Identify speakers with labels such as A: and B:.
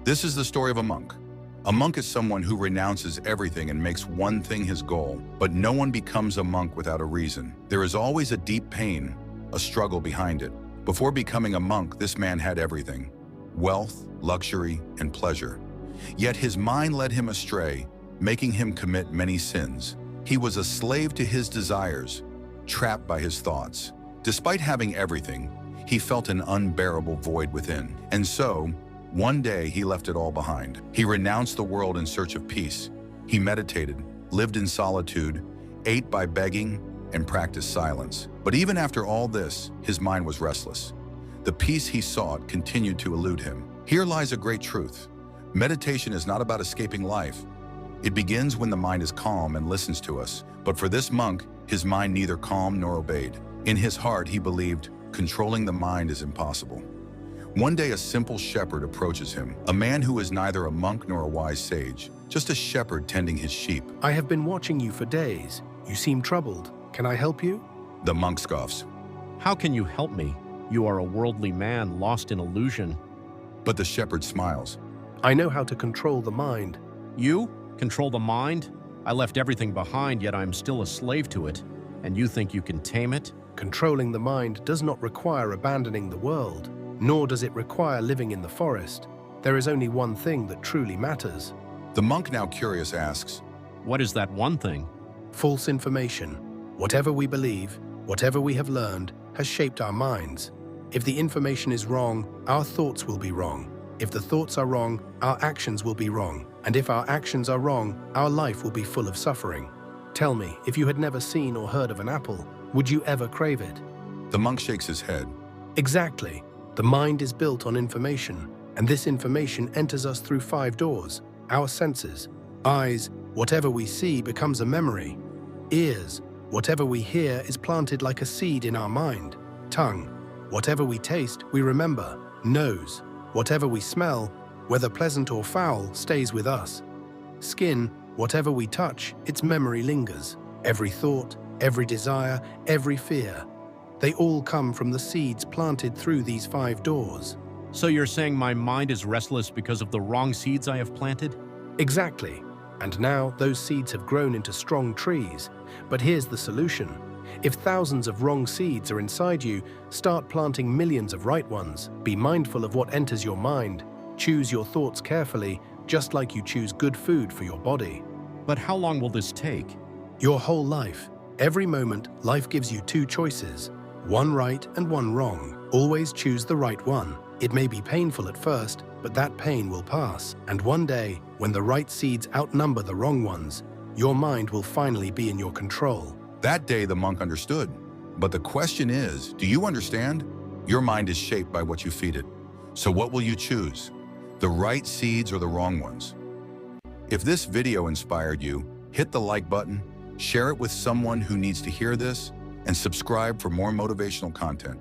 A: This is the story of a monk. A monk is someone who renounces everything and makes one thing his goal, but no one becomes a monk without a reason. There is always a deep pain, a struggle behind it. Before becoming a monk, this man had everything: wealth, luxury, and pleasure. Yet his mind led him astray, making him commit many sins. He was a slave to his desires, trapped by his thoughts. Despite having everything, he felt an unbearable void within. And so, one day he left it all behind. He renounced the world in search of peace. He meditated, lived in solitude, ate by begging, and practiced silence. But even after all this, his mind was restless. The peace he sought continued to elude him. Here lies a great truth. Meditation is not about escaping life. It begins when the mind is calm and listens to us. But for this monk, his mind neither calmed nor obeyed. In his heart, he believed controlling the mind is impossible. One day, a simple shepherd approaches him, a man who is neither a monk nor a wise sage, just a shepherd tending his sheep.
B: I have been watching you for days. You seem troubled. Can I help you?
A: The monk scoffs.
C: How can you help me? You are a worldly man lost in illusion.
A: But the shepherd smiles.
B: I know how to control the mind.
C: You? Control the mind? I left everything behind, yet I am still a slave to it. And you think you can tame it?
B: Controlling the mind does not require abandoning the world, nor does it require living in the forest. There is only one thing that truly matters.
A: The monk, now curious, asks,
C: What is that one thing?
B: False information. Whatever we believe, whatever we have learned, has shaped our minds. If the information is wrong, our thoughts will be wrong. If the thoughts are wrong, our actions will be wrong. And if our actions are wrong, our life will be full of suffering. Tell me, if you had never seen or heard of an apple, would you ever crave it?
A: The monk shakes his head.
B: Exactly. The mind is built on information, and this information enters us through 5 doors: our senses. Eyes, whatever we see becomes a memory. Ears, whatever we hear is planted like a seed in our mind. Tongue, whatever we taste, we remember. Nose, whatever we smell, whether pleasant or foul, stays with us. Skin, whatever we touch, its memory lingers. Every thought, every desire, every fear, they all come from the seeds planted through these 5 doors.
C: So you're saying my mind is restless because of the wrong seeds I have planted?
B: Exactly. And now those seeds have grown into strong trees. But here's the solution. If thousands of wrong seeds are inside you, start planting millions of right ones. Be mindful of what enters your mind. Choose your thoughts carefully, just like you choose good food for your body.
C: But how long will this take?
B: Your whole life. Every moment, life gives you 2 choices. One right and one wrong. Always choose the right one. It may be painful at first, but that pain will pass. And one day, when the right seeds outnumber the wrong ones, your mind will finally be in your control.
A: That day, the monk understood. But the question is, do you understand? Your mind is shaped by what you feed it. So what will you choose? The right seeds or the wrong ones? If this video inspired you, hit the like button, share it with someone who needs to hear this, and subscribe for more motivational content.